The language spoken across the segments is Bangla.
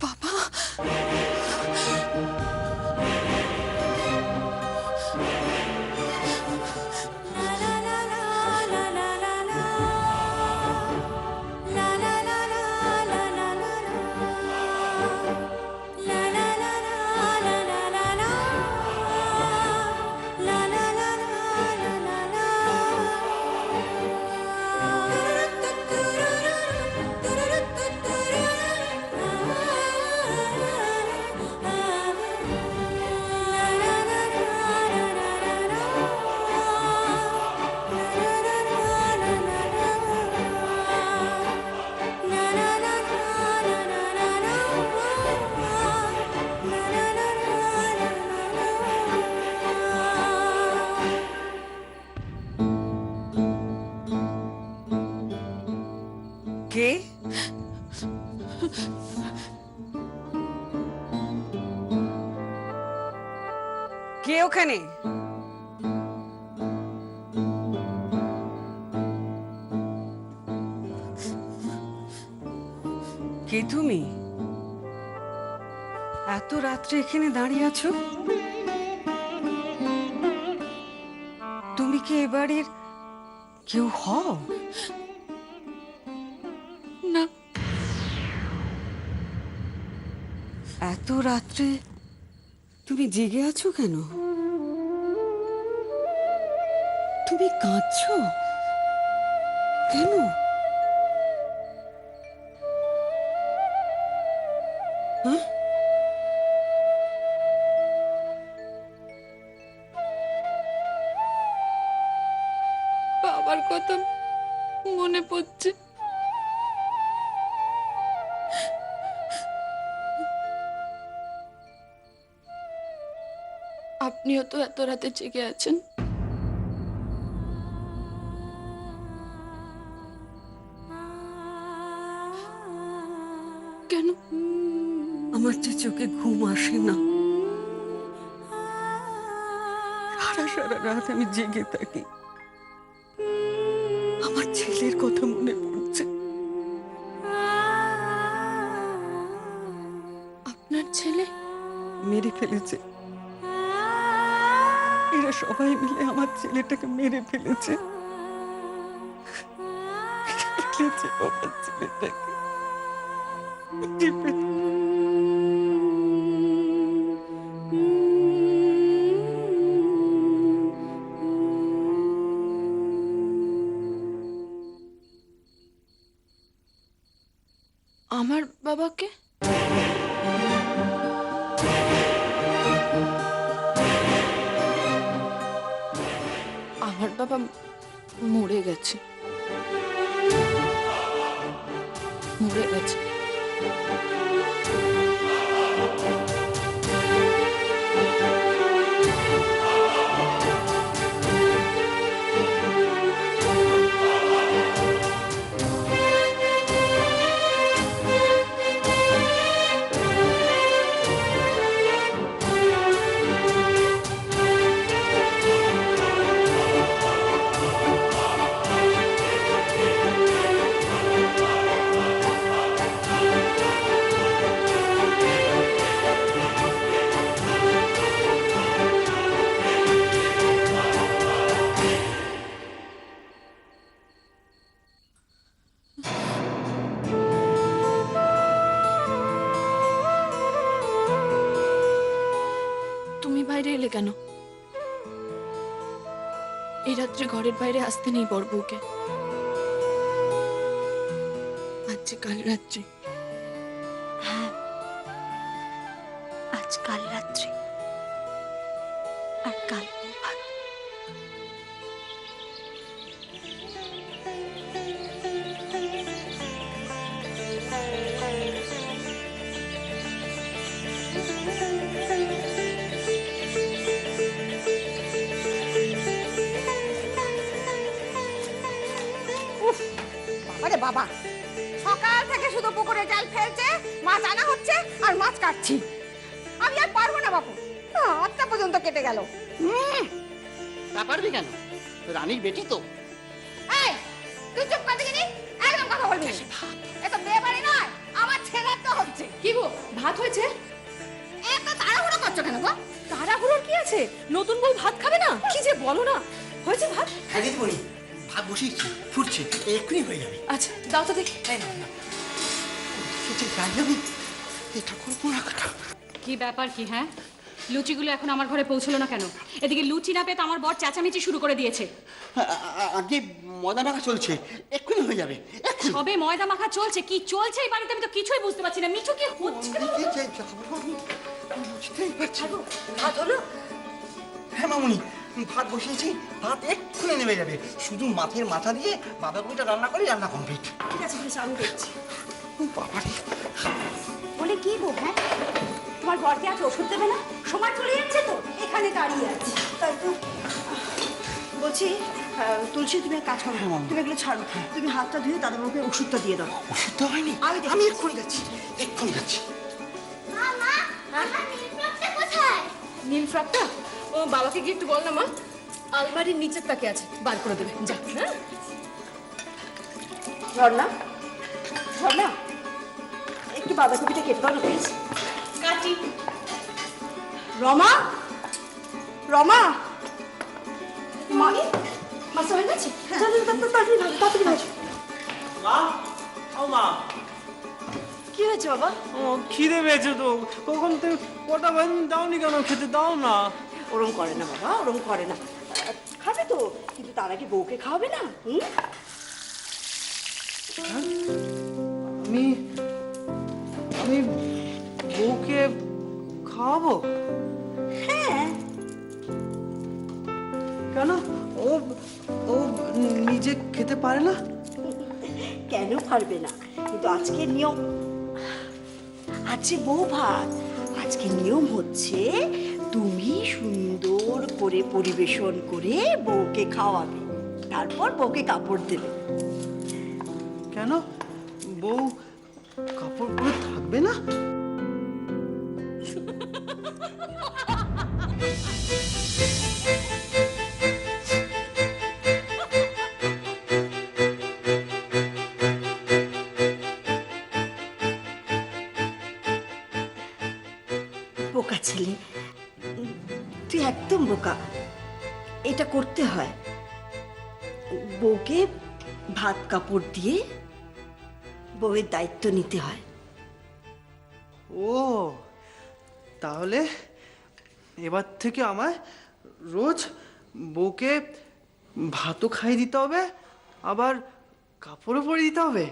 বাবা, কে? কে ওখানে? কে তুমি? এত রাত্রে এখানে দাঁড়িয়ে আছো? তুমি কি এ বাড়ির কেউ হও? না, এত রাত্রে তুমি জেগে আছো কেন? তুমি কাঁদছো কেন? হ্যাঁ? বাবার কথা মনে পড়ছে। আপনিও তো এত রাতে জেগে আছেন। কেন? আমার যে চোখে ঘুম আসে না, সারা সারা রাত আমি জেগে থাকি। আমার ছেলের কথা মনে পড়ছে। আপনার ছেলে মেরে ফেলেছে। এরা সবাই মিলে আমার ছেলেটাকে মেরে ফেলেছে। ফেলেছে আমার ছেলেটাকে। মেরে ফেলেছে। আমার বাবাকে? আমার বাবা মরে গেছে। মরে গেছে। তুমি বাইরে এলে কেন? এই রাত্রে ঘরের বাইরে আসতে নেই বড় বউকে। আজ যে কাল রাত্রি। হ্যাঁ, আজ কাল রাত্রি আর কাল ভাত। আরে বাবা, সকাল থেকে শুধু পুকুরে জাল ফেলছে, মাছ আনা হচ্ছে আর মাছ কাটছি। আমি আর পারবো না বাপু, 8টা পর্যন্ত কেটে গেল। তা পারবি কেন? রানীর বেটি তো। এই তুই চুপ করে দিবি একদম কথা বলবি না। এটা বিয়ে বাড়ি নয়, আমার ছেলের তো হচ্ছে। কি গো ভাত হয়েছে? এত তাড়াহুড়ো করছো কেন গো? তাড়াহুড়োর কি আছে? নতুন বউ ভাত খাবে না? কি যে বলো না। হয়েছে ভাত? হ্যাঁ দিদিমণি, ভাত বসিয়েছি, ফুটছে, এক্ষুনি হয়ে যাবে। আচ্ছা দাও তো দেখি। এই না, গায়ে যাবি, এটা করবো না কাটা। কি ব্যাপার কি? হ্যাঁ, লুচিগুলো এখন আমার ঘরে পৌঁছলো না কেন? এদিকে লুচি না পেয়ে তো আমার বর চেঁচামেচি শুরু করে দিয়েছে। আগে ময়দা মাখা চলছে, এক্ষুনি হয়ে যাবে, এক্ষুনি। সবে ময়দা মাখা চলছে, কি চলছে এই বাড়িতে আমি তো কিছুই বুঝতে পারছি না। মিঠু কি হচ্ছে? বুঝতেই পারছি। ভাত হলো? হ্যাঁ মামুনি, ভাত বসিয়েছি, ভাত এক্ষুনি নেমে যাবে। শুধু মাছের মাথা দিয়ে বাঁধাকপিটা রান্না করি, রান্না কমপ্লিট। ঠিক আছে বেশ, আমি দেখছি। বাবারে, বলে কি গো? হ্যাঁ, তোমার বরকে আজ ওষুধ দেবে না? সময় চলে যাচ্ছে তো, এখানে দাঁড়িয়ে আছে। তাই তো বলছি, তুলসী তুমি এক কাজ করো, তুমি এগুলো ছাড়ো, তুমি হাতটা ধুয়ে দাদাবাবুকে ওষুধটা দিয়ে দাও। ওষুধটা হয়নি, আমি দেখছি। আমি এক্ষুনি যাচ্ছি, এক্ষুনি যাচ্ছি। নীল ফ্রকটা? ও বাবাকে গিয়ে একটু বল না মা, আলমারির নিচের তাকে আছে, বার করে দেবে। যা। হ্যাঁ ঝর্ণা, ঝর্ণা একটু বাঁধাকপিটা কেটে দাও না প্লিজ। কাটি। রমা, রমা, মামি মাছ হয়ে গেছে? তাড়াতাড়ি ভাজো, তাড়াতাড়ি ভাজো। মা, ও মা, কি হয়েছে বাবা? ও খিদে পেয়েছে তো, কখন তুমি কটা বাজে দাওনি কেন? খেতে দাও না। ওরম করে না বাবা, ওরম করে না। খাবে তো, কিন্তু তার আগে বউকে খাওয়াবে না? আমি আমি বউকে খাওয়াবো? হ্যাঁ। কেন? ও ও নিজে খেতে পারে না? কেন পারবে না? কিন্তু আজকে নিয়ম, আজকে বউ ভাত, আজকে নিয়ম হচ্ছে তুমি সুন্দর করে পরিবেশন করে বউকে খাওয়াবে, তারপর বউকে কাপড় দেবে। কেন? বউ কাপড় পরে থাকবে না? বোকা ছেলে, তুই একদম বোকা। এটা করতে হয়, বউকে ভাত কাপড় দিয়ে বউয়ের দায়িত্ব নিতে হয়। ও তাহলে এবার থেকে আমায় রোজ বউকে ভাতও খাইয়ে দিতে হবে, আবার কাপড়ও পরে দিতে হবে।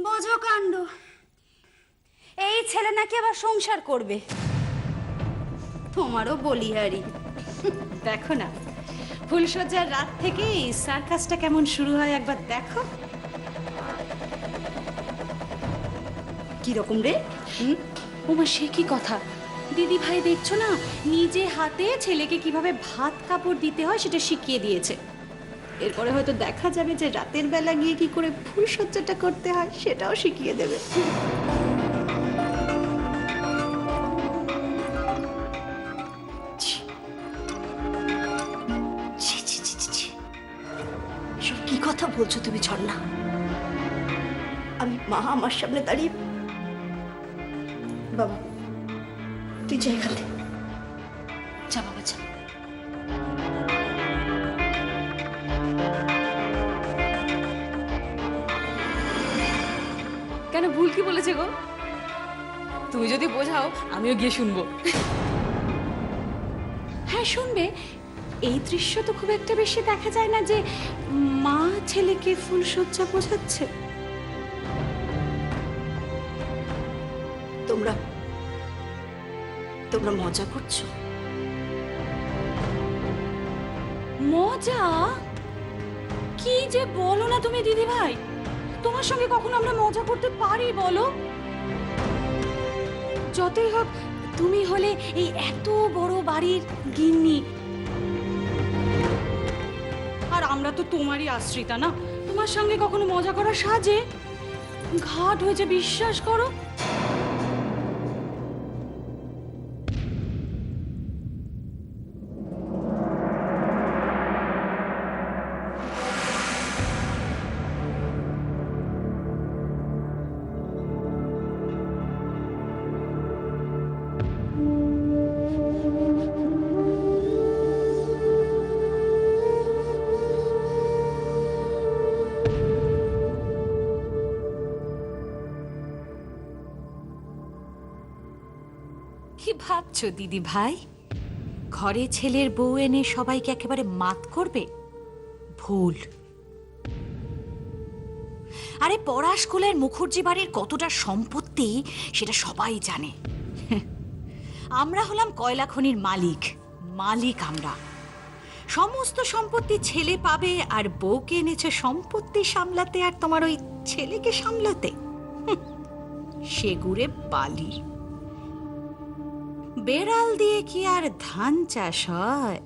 বোঝো কাণ্ড, এই ছেলে নাকি আবার সংসার করবে। তোমারও বলিহারি। দেখো না, ফুলসজ্জার রাত থেকেই সার্কাসটা কেমন শুরু হয় একবার দেখো। কিরকম রে? ওমা সে কি কথা, দিদি ভাই দেখছো না, নিজে হাতে ছেলেকে কিভাবে ভাত কাপড় দিতে হয় সেটা শিখিয়ে দিয়েছে। এরপরে হয়তো দেখা যাবে যে রাতের বেলা গিয়ে কি করে ফুলসজ্জাটা করতে হয় সেটাও শিখিয়ে দেবে। ছি ছি ছি ছি ছি, এসব কি কথা বলছো তুমি ঝর্ণা? আমি মা আমার সামনে দাঁড়িয়ে, বাবা তুই যা এখান থেকে, যা বাবা যা। কেন, ভুল কি বলেছে গো? তুমি যদি বোঝাও আমিও গিয়ে শুনবো। হ্যাঁ শুনবে। এই দৃশ্য তো খুব একটা বেশি দেখা যায় না যে মা ছেলেকে ফুলসজ্জা বোঝাচ্ছে। তোমরা তোমরা মজা করছো? মজা? কি যে বলো না তুমি দিদি ভাই, তোমার সঙ্গে কখনো আমরা মজা করতে পারি বলো? যতই হোক তুমি হলে এই এত বড় বাড়ির গিন্নি, আর আমরা তো তোমারই আশ্রিতা না। তোমার সঙ্গে কখনো মজা করা সাজে? ঘাট হয়েছে বিশ্বাস করো। ভাবছো দিদি ভাই? ঘরে ছেলের বউ এনে সবাইকে একেবারে মাত করবে? ভুল। আরে পরাশকুলের মুখুজ্জি বাড়ির কতটা সম্পত্তি সেটা সবাই জানে। আমরা হলাম কয়লা খনির মালিক, আমরা। সমস্ত সম্পত্তি ছেলে পাবে, আর বউকে এনেছে সম্পত্তি সামলাতে আর তোমার ওই ছেলেকে সামলাতে। সেগুড়ে বালি। বেড়াল দিয়ে কি আর ধান চাষ হয়?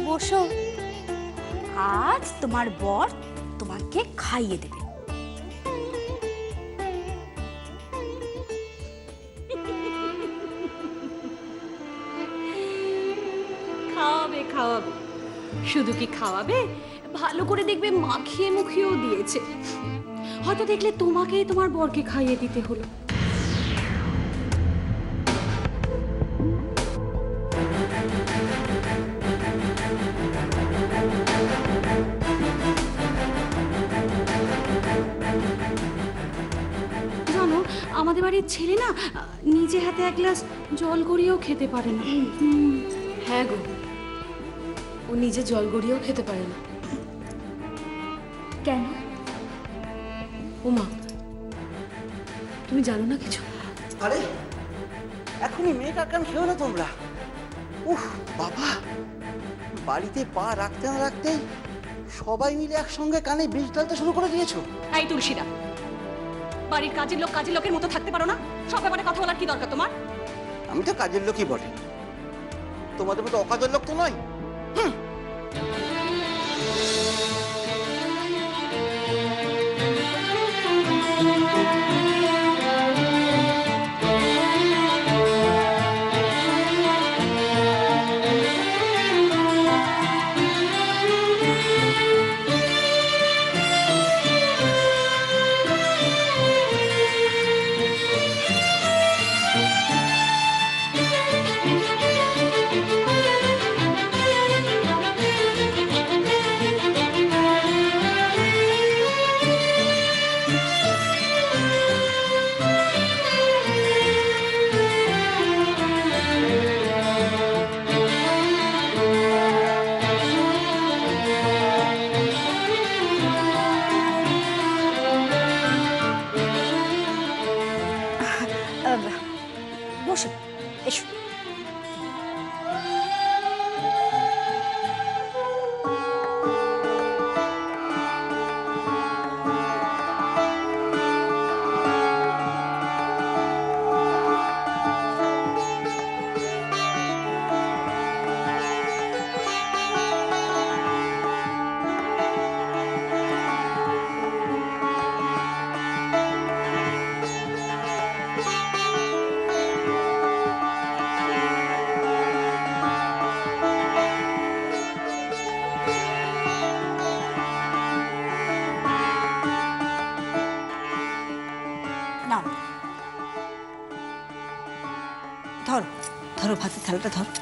বসো, আজ তোমার বর তোমাকে খাইয়ে দেবে। খাওয়াবে খাওয়াবে। শুধু কি খাওয়াবে, ভালো করে দেখবে মাখিয়ে মুখিয়েও দিয়েছে। হয়তো দেখলে তোমাকেই তোমার বরকে খাইয়ে দিতে হলো। জানো, আমাদের বাড়ির ছেলে না নিজে হাতে এক গ্লাস জল গড়িয়েও খেতে পারে না। হ্যাঁ গো, ও নিজে জল গড়িয়েও খেতে পারে না। কেন? ওমা, তুমি জানো না কিছু? আরে এখনই মেয়েটার কান খেও না তোমরা। উফ বাবা, বাড়িতে পা রাখতে না রাখতেই সবাই মিলে একসঙ্গে কানে বিষ ঢালতে শুরু করে দিয়েছো। এই তুলসীদা, বাড়ির কাজের লোকের মতো থাকতে পারো না? সব ব্যাপারে কথা বলার কি দরকার তোমার? আমি তো কাজের লোকই বটে, তোমাদের মতো অকাজের লোক তো নয়। বসো, এসো। নাও, ধরো ধরো, ভাতের থালাটা ধরো।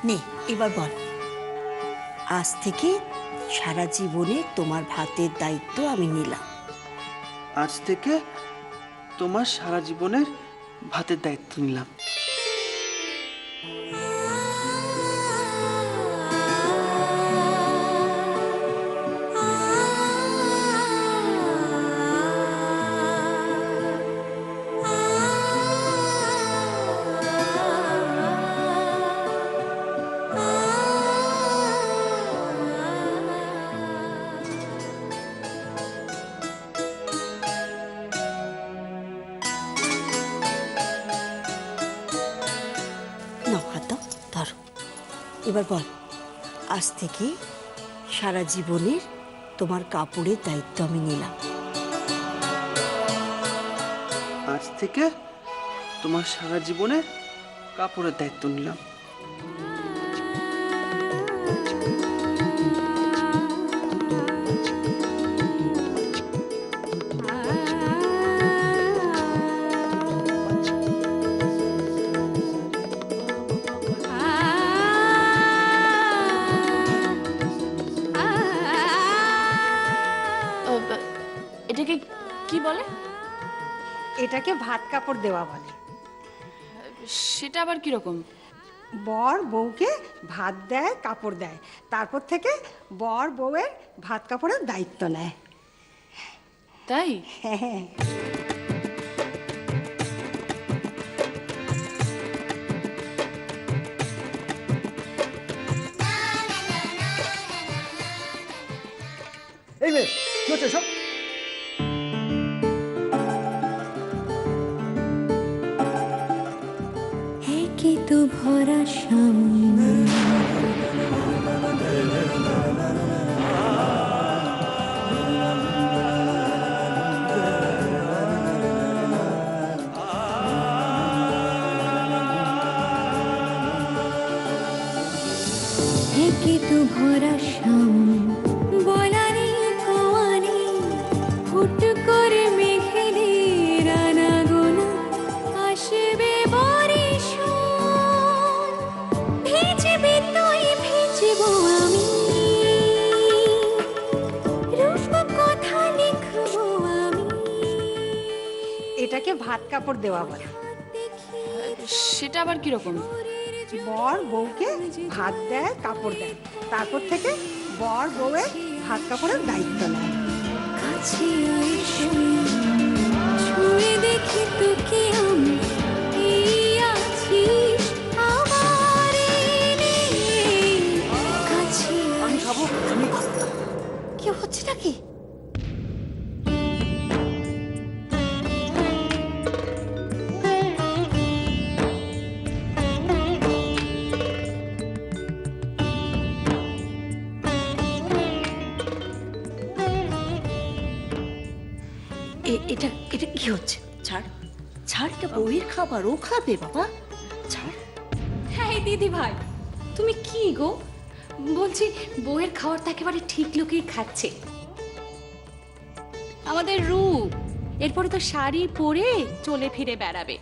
নে, এবার বল, আজ থেকে সারা জীবনে তোমার ভাতের দায়িত্ব আমি নিলাম। আজ থেকে তোমার সারা জীবনের ভাতের দায়িত্ব নিলাম। নাও, হাত দাও, ধরো। এবার বল, আজ থেকে সারা জীবনের তোমার কাপড়ের দায়িত্ব আমি নিলাম। থেকে তোমার সারা জীবনের কাপড়ের দায়িত্ব নিলাম। এটাকে কি বলে? এটাকে ভাত কাপড় দেওয়া বলে। সেটা আবার কিরকম? বর বউকে ভাত দেয়, কাপড় দেয়, তারপর থেকে বর বউয়ের ভাত কাপড়ের দায়িত্ব নেয়। তাই? হ্যাঁ। এই মেয়ে কি হচ্ছে সব? কি তো ভরা সামনে কি তো ভরা সামনে বলারি কোয়ারি হুট করে মেঘেলে রানা গোনা আসবে বরিশান ভিজবে তুই ভিজব আমি রূপ কথা লিখবো আমি। এটাকে ভাত কাপড় দেওয়া বলে। সেটা আবার কিরকম? বর বউকে ভাত দেয়, কাপড় দেয়, তারপর থেকে বর বউয়ের ভাত কাপড়ের দায়িত্ব নেয়। কাছে ছুঁয়ে দেখি তোকে আমি আছিস আমার কাছে। আমি খাবো। কি হচ্ছে নাকি? এটা এটা কি হচ্ছে? ছাড় ছাড়, এটা বউয়ের খাবার, ও খাবে বাবা, ছাড়। হ্যাঁ দিদি ভাই, তুমি কি গো? বলছি বউয়ের খাবার তো একেবারে ঠিক লোকেই খাচ্ছে। আমাদের রূপ এরপরে তো শাড়ি পরে চলে ফিরে বেড়াবে,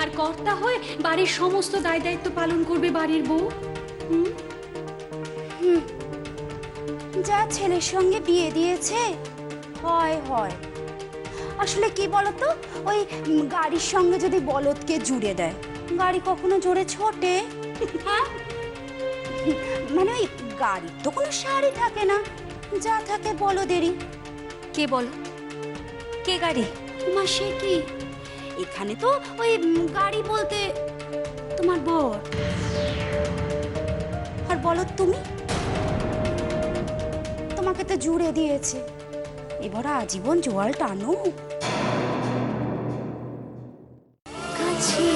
আর কর্তা হয়ে বাড়ির সমস্ত দায় দায়িত্ব পালন করবে বাড়ির বউ। যা ছেলের সঙ্গে বিয়ে দিয়েছে হয় হয়। আসলে কি বলতো, ওই গাড়ির সঙ্গে যদি বলদকে জুড়ে দেয়, গাড়ি কখনো জোরে ছোটে? হ্যাঁ, মানে ওই গাড়ির তো কোনো সারি থাকে না, যা থাকে বলদেরই। কে বলো? কে গাড়ি? মা সে কি? এখানে তো ওই গাড়ি বলতে তোমার বর, আর বলদ তুমি। তোমাকে তো জুড়ে দিয়েছে, এবার আজীবন জোয়াল টানো। কাছে